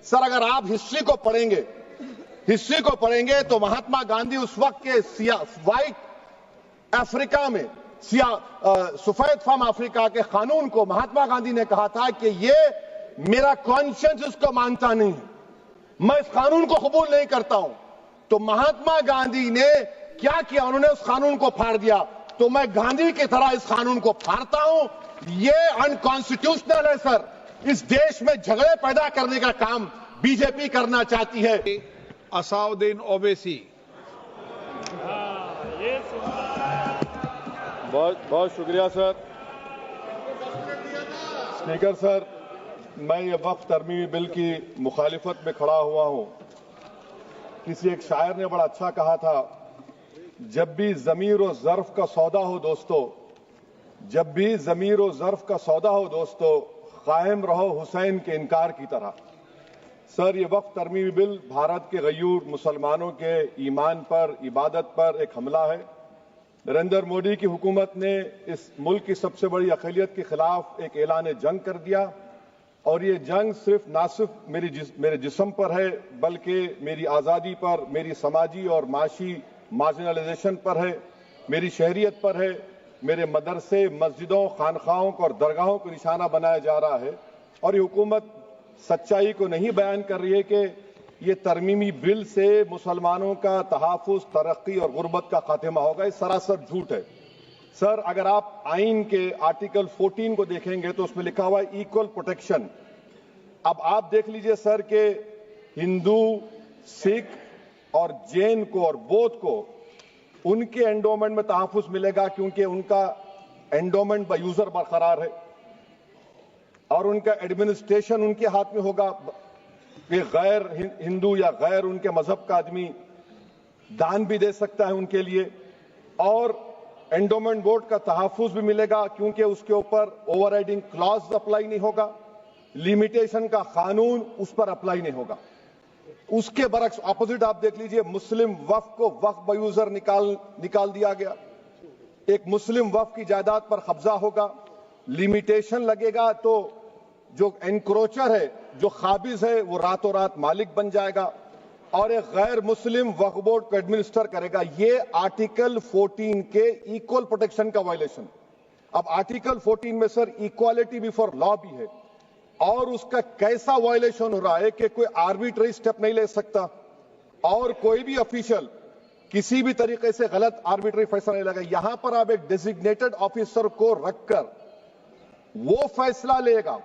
Sir अगर आप history को पढ़ेंगे तो महात्मा गांधी उस वक्त के व्हाइट अफ्रीका में सफेद फार्म अफ्रीका के कानून को महात्मा गांधी ने कहा था कि ये मेरा कॉन्शियंस इसको मानता नहीं है, मैं इस कानून को कबूल नहीं करता हूं। तो महात्मा गांधी ने क्या किया, उन्होंने उस कानून को फाड़ दिया। तो मैं गांधी की तरह इस कानून को फाड़ता हूं। ये अनकॉन्स्टिट्यूशनल है सर। इस देश में झगड़े पैदा करने का काम बीजेपी करना चाहती है। असाउद्दीन ओवैसी। बहुत शुक्रिया सर। स्पीकर सर, मैं ये वक्फ तरमीमी बिल की मुखालिफत में खड़ा हुआ हूं। किसी एक शायर ने बड़ा अच्छा कहा था, जब भी ज़मीर और ज़र्फ का सौदा हो दोस्तों, जब भी ज़मीर और ज़र्फ का सौदा हो दोस्तों, कायम रहो हुसैन के इनकार की तरह। सर, ये वक्फ तरमीमी बिल भारत के गयूर मुसलमानों के ईमान पर, इबादत पर एक हमला है। नरेंद्र मोदी की हुकूमत ने इस मुल्क की सबसे बड़ी अक़लियत के खिलाफ एक ऐलान जंग कर दिया, और ये जंग ना सिर्फ मेरे जिस्म पर है, बल्कि मेरी आज़ादी पर, मेरी समाजी और माशी मार्जिनलाइजेशन पर है, मेरी शहरियत पर है, मेरे मदरसे, मस्जिदों, खानखाहों और दरगाहों को निशाना बनाया जा रहा है। और ये हुकूमत सच्चाई को नहीं बयान कर रही है कि ये तरमीमी बिल से मुसलमानों का तहफ़्फ़ुज़, तरक्की और गुर्बत का खात्मा होगा। ये सरासर झूठ है। सर, अगर आप आइन के आर्टिकल 14 को देखेंगे तो उसमें लिखा हुआ है इक्वल प्रोटेक्शन। अब आप देख लीजिए सर कि हिंदू, सिख और जैन को और बौद्ध को उनके एंडोमेंट में तहफ़्फ़ुज़ मिलेगा, क्योंकि उनका एंडोमेंट बाय यूजर बरकरार है और उनका एडमिनिस्ट्रेशन उनके हाथ में होगा कि गैर हिंदू या गैर उनके मजहब का आदमी दान भी दे सकता है उनके लिए, और एंडोमेंट बोर्ड का तहफ़्फ़ुज़ भी मिलेगा, क्योंकि उसके ऊपर ओवरराइडिंग क्लॉज अप्लाई नहीं होगा, लिमिटेशन का कानून उस पर अप्लाई नहीं होगा। उसके बरक्स ऑपोजिट आप देख लीजिए, मुस्लिम वक्फ को वक्फ बाय यूजर निकाल दिया गया। एक मुस्लिम वक्फ की जायदाद पर कब्जा होगा, लिमिटेशन लगेगा, तो जो एनक्रोचर है, जो खाबिज है, वो रातों रात मालिक बन जाएगा और एक गैर मुस्लिम वक्फ बोर्ड को एडमिनिस्टर करेगा। ये आर्टिकल 14 के इक्वल प्रोटेक्शन का वायलेशन। अब आर्टिकल 14 में सर इक्वालिटी बिफोर लॉ भी है, और उसका कैसा वायलेशन हो रहा है कि कोई आर्बिट्ररी स्टेप नहीं ले सकता और कोई भी ऑफिशियल किसी भी तरीके से गलत आर्बिट्ररी फैसला नहीं लगा। यहां पर आप एक डेजिग्नेटेड ऑफिसर को रखकर वो फैसला लेगा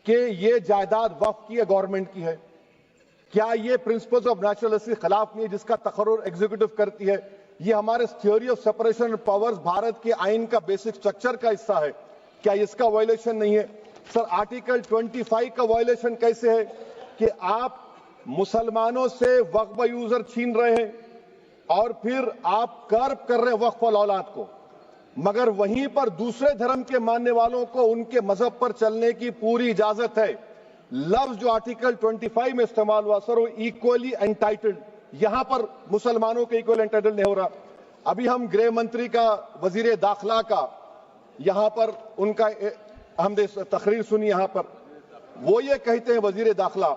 कि ये जायदाद वक्फ की है, गवर्नमेंट की है। क्या ये प्रिंसिपल्स ऑफ नेचुरलिटी के खिलाफ नहीं है जिसका तकर्रुर एग्जीक्यूटिव करती है? ये हमारे theory of separation of powers Bharat के आइन का बेसिक स्ट्रक्चर का हिस्सा है। क्या इसका वायलेशन नहीं है? सर, आर्टिकल 25 का वायलेशन कैसे है कि आप मुसलमानों से वक्फ बाय यूजर छीन रहे हैं और फिर आप कर्ब कर रहे हैं वक्फ वाल औलाद को, मगर वहीं पर दूसरे धर्म के मानने वालों को उनके मजहब पर चलने की पूरी इजाजत है। लफ्ज जो आर्टिकल 25 में इस्तेमाल हुआ सर, वो इक्वली एंटाइटल्ड, यहां पर मुसलमानों के इक्वल एंटाइटल्ड नहीं हो रहा। अभी हम गृह मंत्री का, वजीर दाखिला का यहां पर उनका हमने तकरीर सुनी, यहां पर वो ये कहते हैं, वजीर दाखिला,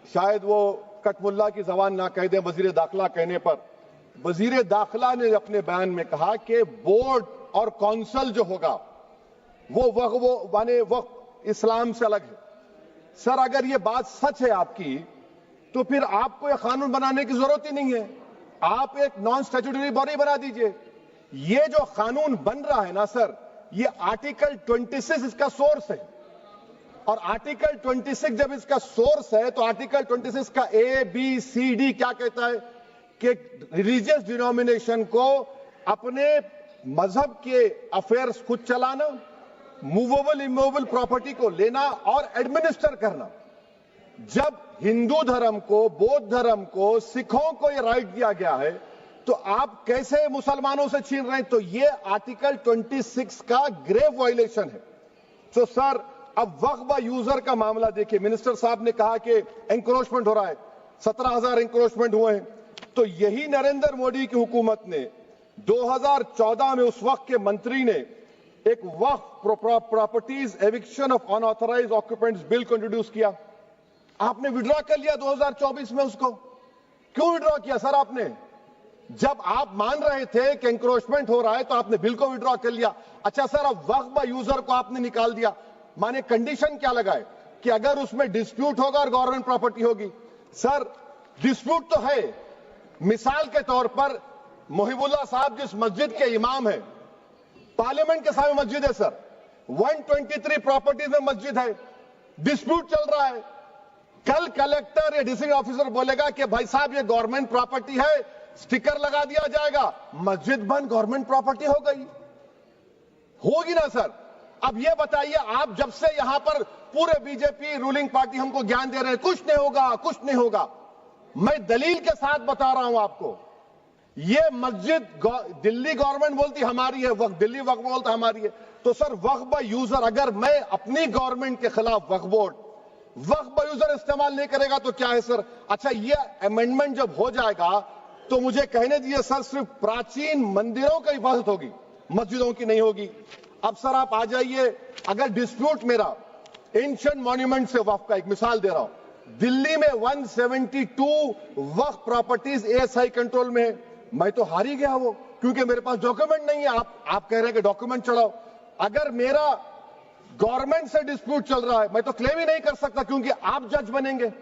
शायद वो कटमुल्ला की जबान ना कह दें, वजीर दाखिला कहने पर वजीर दाखिला ने अपने बयान में कहा कि बोर्ड और काउंसिल जो होगा वो माने वक्फ इस्लाम से अलग है। सर, अगर ये बात सच है आपकी, तो फिर आपको यह कानून बनाने की जरूरत ही नहीं है। आप एक नॉन स्टैट्यूटरी बॉडी बना दीजिए। ये जो कानून बन रहा है ना सर, ये आर्टिकल 26 इसका सोर्स है, और आर्टिकल 26 जब इसका सोर्स है तो आर्टिकल 26 का ABCD क्या कहता है कि रिलीजियस डिनोमिनेशन को अपने मजहब के अफेयर्स खुद चलाना, मूवेबल इमूवेबल प्रॉपर्टी को लेना और एडमिनिस्टर करना। जब हिंदू धर्म को, बौद्ध धर्म को, सिखों को यह राइट दिया गया है, तो आप कैसे मुसलमानों से छीन रहे हैं? तो ये आर्टिकल 26 का ग्रेव वायलेशन है। तो सर, अब वक्फ बाय यूजर का मामला देखिए, मिनिस्टर साहब ने कहा कि एंक्रोचमेंट हो रहा है, 17,000 एंक्रोचमेंट हुए हैं। तो यही नरेंद्र मोदी की हुकूमत ने 2014 में उस वक्त के मंत्री ने एक Waqf properties eviction of unauthorised occupants bill को इंट्रोड्यूस किया। आपने विड्रॉ कर लिया 2024 में उसको। क्यों विड्रॉ किया सर आपने? जब आप मान रहे थे कि एंक्रोचमेंट हो रहा है तो आपने बिल को विड्रॉ कर लिया। अच्छा सर, अब वक्फ बाय यूजर को आपने निकाल दिया। माने कंडीशन क्या लगाए कि अगर उसमें डिस्प्यूट होगा और गवर्नमेंट प्रॉपर्टी होगी। सर डिस्प्यूट तो है। मिसाल के तौर पर मोहिबुल्लाह साहब जिस मस्जिद के इमाम है, पार्लियामेंट के सामने मस्जिद है सर, 123 प्रॉपर्टीज में मस्जिद है, डिस्प्यूट चल रहा है। कल कलेक्टर या डिस्ट्रिक्ट ऑफिसर बोलेगा कि भाई साहब ये गवर्नमेंट प्रॉपर्टी है, स्टिकर लगा दिया जाएगा, मस्जिद बंद, गवर्नमेंट प्रॉपर्टी हो गई। होगी ना सर? अब ये बताइए, आप जब से यहां पर पूरे बीजेपी रूलिंग पार्टी हमको ज्ञान दे रहे हैं कुछ नहीं होगा, कुछ नहीं होगा। मैं दलील के साथ बता रहा हूं आपको, ये मस्जिद दिल्ली गवर्नमेंट बोलती हमारी है, वक्फ दिल्ली वक्फ बोलता हमारी है। तो सर वक्फ बाय यूजर, अगर मैं अपनी गवर्नमेंट के खिलाफ वक्फ बोर्ड वक्फ बाय यूजर इस्तेमाल नहीं करेगा तो क्या है सर? अच्छा, ये अमेंडमेंट जब हो जाएगा तो मुझे कहने दीजिए सर, सिर्फ प्राचीन मंदिरों की हिफाजत होगी, मस्जिदों की नहीं होगी। अब सर आप आ जाइए, अगर डिस्प्यूट मेरा एंशिएंट मॉन्यूमेंट से वक्फ का, एक मिसाल दे रहा हूं, दिल्ली में 172 वक्फ प्रॉपर्टीज एएसआई कंट्रोल में है। मैं तो हार ही गया वो, क्योंकि मेरे पास डॉक्यूमेंट नहीं है। आप कह रहे हैं कि डॉक्यूमेंट चढ़ाओ। अगर मेरा गवर्नमेंट से डिस्प्यूट चल रहा है, मैं तो क्लेम ही नहीं कर सकता, क्योंकि आप जज बनेंगे,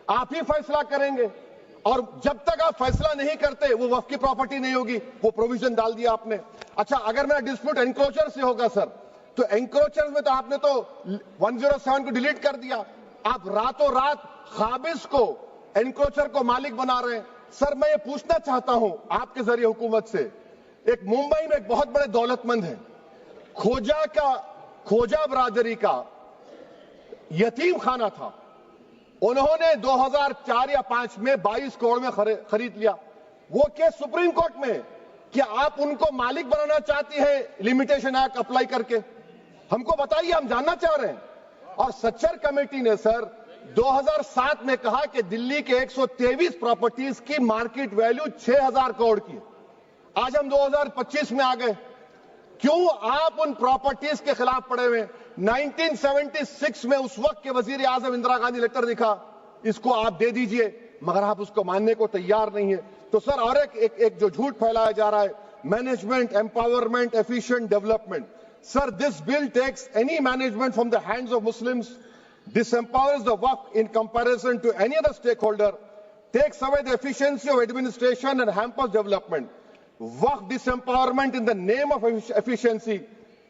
आप ही फैसला करेंगे, और जब तक आप फैसला नहीं करते वो वक्फ की प्रॉपर्टी नहीं होगी। वो प्रोविजन डाल दिया आपने। अच्छा, अगर मेरा डिस्प्यूट एंक्रोचर से होगा सर, तो एंक्रोचर में तो आपने तो 107 को डिलीट कर दिया। आप रातों रात खाबिज को, एंक्रोचर को मालिक बना रहे हैं। सर मैं ये पूछना चाहता हूं आपके जरिए हुकूमत से, एक मुंबई में एक बहुत बड़े दौलतमंद है, खोजा बरादरी का यतीम खाना था, उन्होंने 2004 या 5 में 22 करोड़ में खरीद लिया। वो केस सुप्रीम कोर्ट में कि आप उनको मालिक बनाना चाहती है लिमिटेशन एक्ट अप्लाई करके, हमको बताइए, हम जानना चाह रहे हैं। और सच्चर कमेटी ने सर 2007 में कहा कि दिल्ली के 123 प्रॉपर्टीज की मार्केट वैल्यू 6000 करोड़ की। आज हम 2025 में आ गए, क्यों आप उन प्रॉपर्टीज के खिलाफ पड़े हुए? 1976 में उस वक्त के वजीर आजम इंदिरा गांधी लेटर लिखा, इसको आप दे दीजिए, मगर आप उसको मानने को तैयार नहीं है। तो सर और एक जो झूठ फैलाया जा रहा है, management empowerment efficient development. Sir this bill takes any management from the hands of Muslims, disempowers the waqf in comparison to any other stakeholder, takes away the efficiency of administration and hampers development. Waqf disempowerment in the name of efficiency,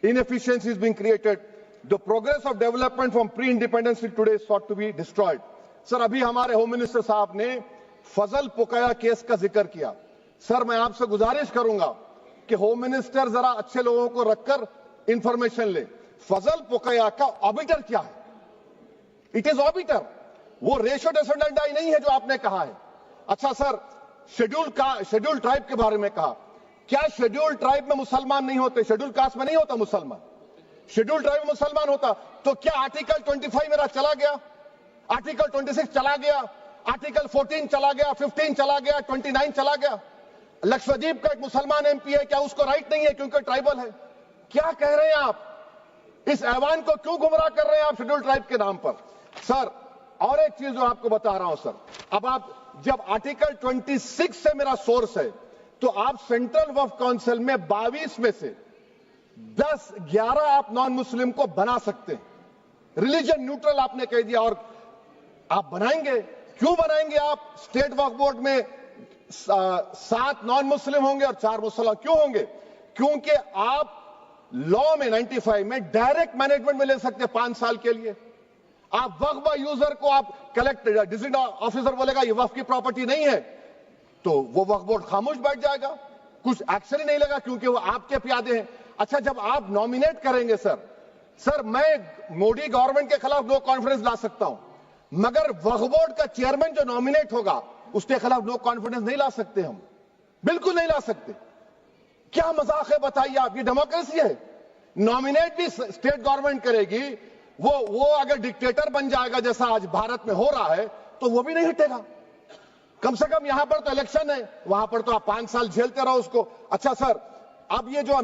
inefficiency is being created. The progress of development from pre-independence till today is sought to be destroyed. Sir अभी हमारे home minister साहब ने फजल पुकाया case का जिक्र किया। Sir मैं आपसे गुजारिश करूंगा कि होम मिनिस्टर जरा अच्छे लोगों को रखकर इंफॉर्मेशन ले। फजल पुकाया का ऑबिटर क्या है? इट इज ऑबिटर, वो रेशियो डिसेंडेंटाई नहीं है जो आपने कहा है। अच्छा सर, शेड्यूल ट्राइब के बारे में कहा, क्या शेड्यूल ट्राइब में मुसलमान नहीं होते? शेड्यूल कास्ट में नहीं होता मुसलमान, शेड्यूल ट्राइब में मुसलमान होता। तो क्या आर्टिकल 25 मेरा चला गया, आर्टिकल 26 चला गया, आर्टिकल 14 चला गया, 15 चला गया, 29 चला गया? लक्षद्वीप का एक मुसलमान एमपी है, क्या उसको राइट नहीं है क्योंकि ट्राइबल है? क्या कह रहे हैं आप? इस ऐवान को क्यों गुमराह कर रहे हैं आप शेड्यूल ट्राइब के नाम पर? सर और एक चीज जो आपको बता रहा हूं सर, अब आप जब आर्टिकल 26 से मेरा सोर्स है, तो आप सेंट्रल वक्फ काउंसिल में 22 में से 10-11 आप नॉन मुस्लिम को बना सकते हैं। रिलीजन न्यूट्रल आपने कह दिया, और आप बनाएंगे, क्यों बनाएंगे आप? स्टेट वक्फ बोर्ड में 7 नॉन मुस्लिम होंगे और 4 मुसलमान। क्यों होंगे? क्योंकि आप लॉ में 95 में डायरेक्ट मैनेजमेंट में ले सकते हैं 5 साल के लिए। आप वक्फ बाय यूजर को आप कलेक्टर डिस्ट्रिक्ट ऑफिसर बोलेगा ये वक्फ की प्रॉपर्टी नहीं है, तो वो वक्फ बोर्ड खामोश बैठ जाएगा, कुछ एक्शन ही नहीं लेगा, क्योंकि वो आपके प्यादे हैं। अच्छा, जब आप नॉमिनेट करेंगे सर मैं मोदी गवर्नमेंट के खिलाफ नो कॉन्फिडेंस ला सकता हूं, मगर वक्फ बोर्ड का चेयरमैन जो नॉमिनेट होगा उसके खिलाफ नो कॉन्फिडेंस नहीं ला सकते, हम बिल्कुल नहीं ला सकते। क्या मजाक है बताइए आप? ये डेमोक्रेसी है। नॉमिनेट भी स्टेट गवर्नमेंट करेगी, वो अगर डिक्टेटर बन जाएगा जैसा आज भारत में हो रहा है तो वो भी नहीं हटेगा। कम से कम यहां पर तो इलेक्शन है, वहां पर तो आप 5 साल झेलते रहो उसको। अच्छा सर, अब ये जो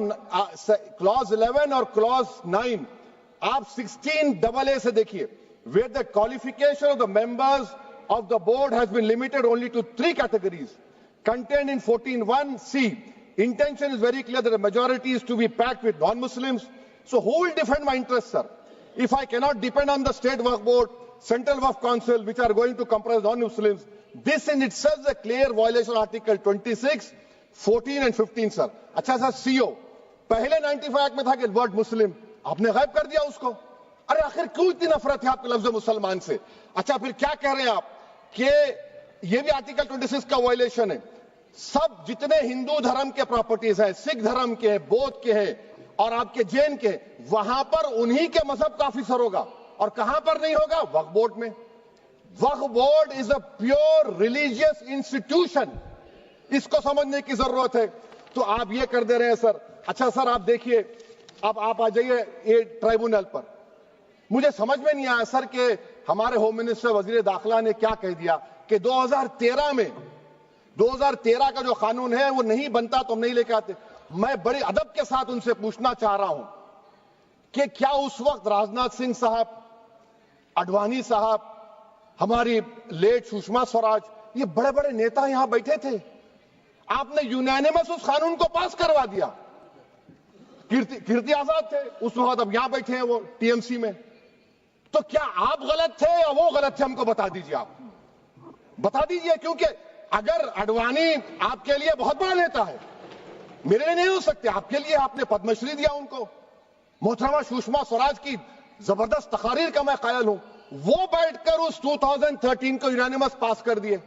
क्लॉज 11 और क्लॉज 9 आप 16AA से देखिए, where the qualification of the members of the board has been limited only to 3 categories contained in 14(1)(c). Intention is very clear that the majority is to be packed with non-Muslims. So who will defend my interests, sir? If I cannot depend on the State Waqf Board, Central Waqf Council, which are going to comprise non-Muslims, this in itself is a clear violation of Article 26, 14 and 15, sir. अच्छा sir, CO पहले 95 act में था कि word मुस्लिम, आपने गायब कर दिया उसको। अरे आखिर क्यों इतनी नफरत है आपके लफ्ज मुसलमान से? अच्छा फिर क्या कह रहे हैं आप कि ये भी आर्टिकल 26 का वायलेशन है। सब जितने हिंदू धर्म के प्रॉपर्टीज हैं, सिख धर्म के हैं, बौद्ध के हैं और आपके जैन के, वहां पर उन्हीं के मजहब का ऑफिसर होगा। और कहां पर नहीं होगा? वक्फ बोर्ड में। Waqf board is a pure religious institution, इसको समझने की जरूरत है। तो आप ये कर दे रहे हैं सर। अच्छा सर, आप देखिए, अब आप आ जाइए ये ट्राइब्यूनल पर। मुझे समझ में नहीं आया सर कि हमारे होम मिनिस्टर वजीर दाखिला ने क्या कह दिया कि 2013 का जो कानून है वो नहीं बनता तो हम नहीं लेके आते। मैं बड़े अदब के साथ उनसे पूछना चाह रहा हूं कि क्या उस वक्त राजनाथ सिंह साहब, अडवाणी साहब, हमारी लेट सुषमा स्वराज, ये बड़े बड़े नेता यहां बैठे थे? आपने यूनानिमस उस कानून को पास करवा दिया। कीर्ति आजाद थे उस वक्त, अब यहां बैठे हैं वो टीएमसी में। तो क्या आप गलत थे या वो गलत थे? हमको बता दीजिए, आप बता दीजिए। क्योंकि अगर अडवाणी आपके लिए बहुत बड़ा नेता है, मेरे लिए नहीं हो सकते, आपके लिए आपने पद्मश्री दिया उनको। मोहतरमा सुषमा स्वराज की जबरदस्त तकारीर का मैं कायल हूं, वो बैठकर उस 2013 को यूनानिमस पास कर दिए।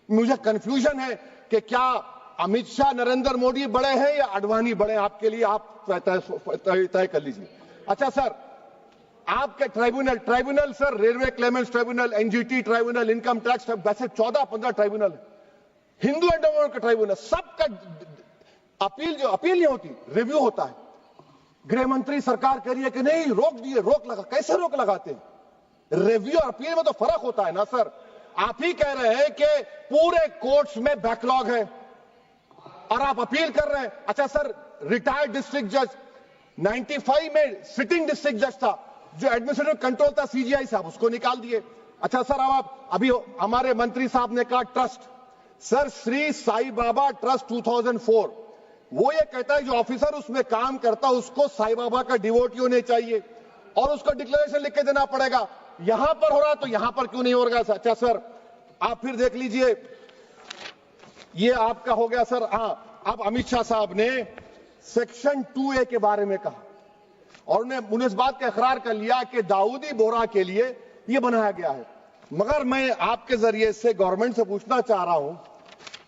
मुझे कंफ्यूजन है कि क्या अमित शाह, नरेंद्र मोदी बड़े हैं या अडवाणी बड़े हैं? आपके लिए आप तय कर लीजिए। अच्छा सर, आपके tribunal sir, railway Clements tribunal, NGT tribunal, income tax, वैसे 14-15 ट्राइब्यूनल है। हिंदू एंडोमेंट का ट्राइब्यूनल, सबका अपील नहीं होती, रिव्यू होता है। गृह मंत्री सरकार कह रही है कि नहीं, रोक दिए, रोक लगा। कैसे रोक लगाते हैं? रिव्यू और अपील में तो फर्क होता है ना सर। आप ही कह रहे हैं कि पूरे कोर्ट्स में बैकलॉग है और आप अपील कर रहे हैं। अच्छा सर, रिटायर्ड डिस्ट्रिक्ट जज 95 में सिटिंग डिस्ट्रिक्ट जज था, जो एडमिनिस्ट्रेटिव कंट्रोल था सीजीआई साहब, उसको निकाल दिए। अच्छा सर, अब आप अभी हमारे मंत्री साहब ने कहा trust, sir Shri Sai Baba trust 2004, वो ये कहता है जो ऑफिसर उसमें काम करता है उसको साई बाबा का डिवोटी होने चाहिए और उसको डिक्लेरेशन लिख के देना पड़ेगा। यहां पर हो रहा तो यहां पर क्यों नहीं हो रहा? अच्छा सर, आप फिर देख लीजिए, ये आपका हो गया सर। हां, अब अमित शाह साहब ने सेक्शन 2A के बारे में कहा और उन्होंने इस बात का इकरार कर लिया कि दाऊदी बोहरा के लिए यह बनाया गया है। मगर मैं आपके जरिए से गवर्नमेंट से पूछना चाह रहा हूं,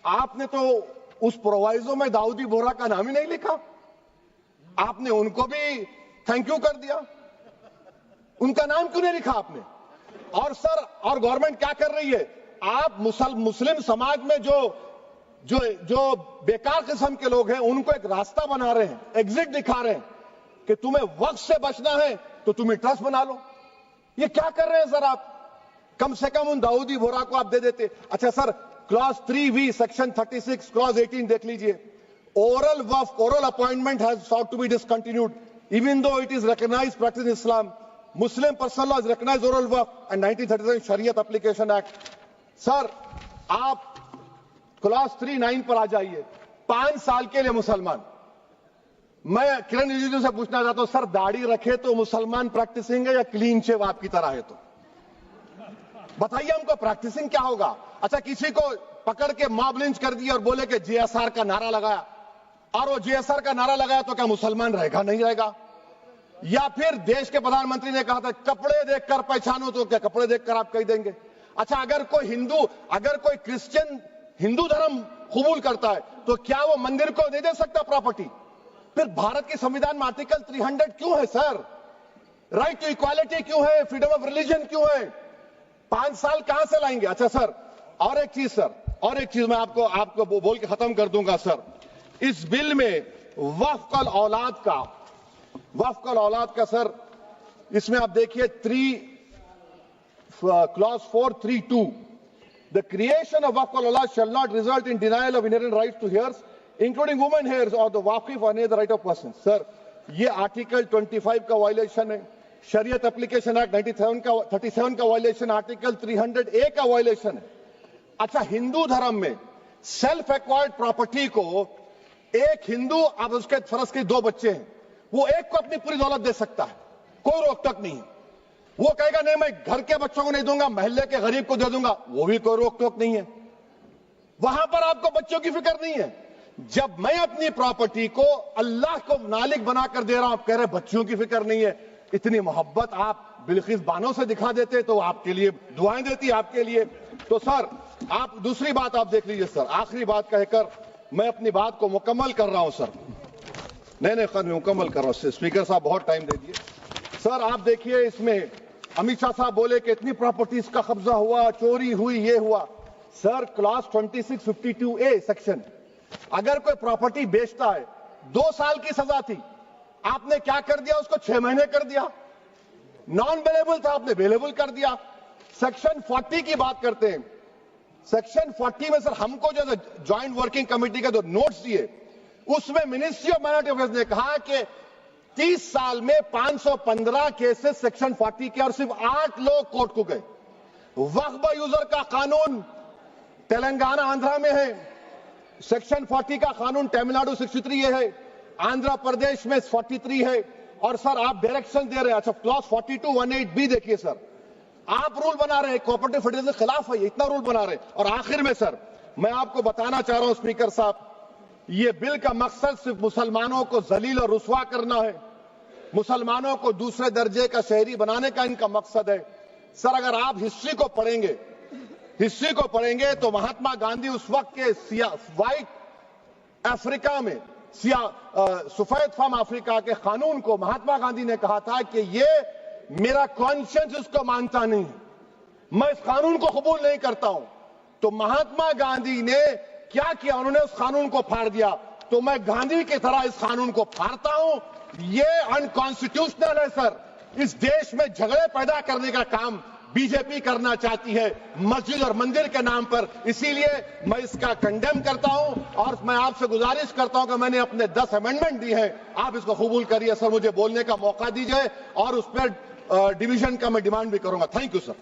आपने तो उस प्रोवाइजो में दाऊदी बोहरा का नाम ही नहीं लिखा। आपने उनको भी थैंक यू कर दिया, उनका नाम क्यों नहीं लिखा आपने? और सर, और गवर्नमेंट क्या कर रही है? आप मुस्लिम समाज में जो बेकार किस्म के लोग हैं उनको एक रास्ता बना रहे हैं, एग्जिट दिखा रहे हैं कि तुम्हें वक्त से बचना है तो तुम्हें ट्रस्ट बना लो। ये क्या कर रहे हैं सर आप? कम से कम उन दाऊदी बोहरा को आप दे देते। अच्छा sir, clause 3V section 36 clause 18 देख लीजिए। Oral Waqf, oral appointment has sought to be discontinued even though it is recognized practice in Islam. Muslim personal law is recognized oral waqf and 1937 Shariat Application Act. Sir, आप clause 39 पर आ जाइए। 5 साल के लिए मुसलमान। मैं किरण रिजिजू से पूछना चाहता हूं, सर दाढ़ी रखे तो मुसलमान प्रैक्टिसिंग है या क्लीन शेव आपकी तरह है? तो बताइए हमको, प्रैक्टिसिंग क्या होगा? अच्छा, किसी को पकड़ के मॉब लिंच कर दिया और बोले कि JSR का नारा लगाया, और वो JSR का नारा लगाया तो क्या मुसलमान रहेगा? नहीं रहेगा। या फिर देश के प्रधानमंत्री ने कहा था कपड़े देखकर पहचानो, तो क्या कपड़े देखकर आप कह देंगे? अच्छा, अगर कोई क्रिश्चियन हिंदू धर्म कबूल करता है तो क्या वो मंदिर को दे सकता प्रॉपर्टी? फिर भारत के संविधान में आर्टिकल 300 क्यों है सर? राइट टू इक्वालिटी क्यों है? फ्रीडम ऑफ रिलीजन क्यों है? 5 साल कहां से लाएंगे? अच्छा सर, और एक चीज सर, और एक चीज मैं आपको बोल के खत्म कर दूंगा सर। इस बिल में वक्फ औलाद का सर, इसमें आप देखिए clause 432, the creation of waqf al-awlad shall not result in denial of inherent rights to heirs, including women heirs or the waqif or any other right of person. Sir, ये article 25 का violation है, शरीयत application act 37 का violation, article 300A का violation है। अच्छा, हिंदू धर्म में सेल्फ एक्वायर्ड प्रॉपर्टी को एक हिंदू, अब उसके फर्ज के 2 बच्चे हैं, वो एक को अपनी पूरी दौलत दे सकता है, कोई रोक टोक नहीं है। वो कहेगा नहीं मैं घर के बच्चों को नहीं दूंगा, मोहल्ले के गरीब को दे दूंगा, वो भी कोई रोक टोक नहीं है। वहां पर आपको बच्चों की फिक्र नहीं है। जब मैं अपनी प्रॉपर्टी को अल्लाह को मालिक बनाकर दे रहा हूं, आप कह रहे बच्चों की फिक्र नहीं है। इतनी मोहब्बत आप बिल्किस बानो से दिखा देते तो आपके लिए दुआएं देती आपके लिए। तो सर आप दूसरी बात आप देख लीजिए सर, आखिरी बात कहकर मैं अपनी बात को मुकम्मल कर रहा हूं सर। नहीं मुकम्मल कर रहा हूं। स्पीकर साहब बहुत टाइम दे दिए। सर आप देखिए, इसमें अमित शाह साहब बोले कि इतनी प्रॉपर्टीज का कब्जा हुआ, चोरी हुई, ये हुआ। सर क्लास 2652A सेक्शन, अगर कोई प्रॉपर्टी बेचता है 2 साल की सजा थी, आपने क्या कर दिया, उसको 6 महीने कर दिया। नॉन बेलेबल था, आपने बेलेबल कर दिया। सेक्शन 40 की बात करते हैं। सेक्शन 40 में सर हमको जो ज्वाइंट वर्किंग कमेटी का जो नोट्स दिए, उसमें मिनिस्ट्री ऑफ माइनॉरिटी अफेयर्स ने कहा कि 30 साल में 515 केसेस सेक्शन 40 के, और सिर्फ 8 लोग कोर्ट को गए। वक्फ यूजर का कानून तेलंगाना आंध्रा में है, सेक्शन 40 का कानून तमिलनाडु 63 है, आंध्र प्रदेश में 43 है। और सर आप डायरेक्शन दे रहे हैं। अच्छा, क्लॉज 4218B देखिए सर, आप रूल बना रहे हैं, कोऑपरेटिव फेडरलिज्म के खिलाफ है, इतना रूल बना रहे हैं। और आखिर में सर मैं आपको बताना चाह रहा हूं स्पीकर साहब, ये बिल का मकसद सिर्फ मुसलमानों को जलील और रुस्वा करना है, मुसलमानों को दूसरे दर्जे का शहरी बनाने का इनका मकसद है। सर अगर आप हिस्ट्री को पढ़ेंगे तो महात्मा गांधी उस वक्त के व्हाइट अफ्रीका में सफेद फार्म अफ्रीका के कानून को महात्मा गांधी ने कहा था कि ये मेरा कॉन्शियंस इसको मानता नहीं है, मैं इस कानून को कबूल नहीं करता हूं। तो महात्मा गांधी ने क्या किया, उन्होंने उस कानून को फाड़ दिया। तो मैं गांधी की तरह इस कानून को फाड़ता हूं। ये अनकॉन्स्टिट्यूशनल है सर। इस देश में झगड़े पैदा करने का काम बीजेपी करना चाहती है मस्जिद और मंदिर के नाम पर, इसीलिए मैं इसका कंडेम करता हूं। और मैं आपसे गुजारिश करता हूं कि मैंने अपने 10 अमेंडमेंट दी हैं, आप इसको कबूल करिए सर, मुझे बोलने का मौका दीजिए और उस पर डिवीजन का मैं डिमांड भी करूंगा। Thank you sir.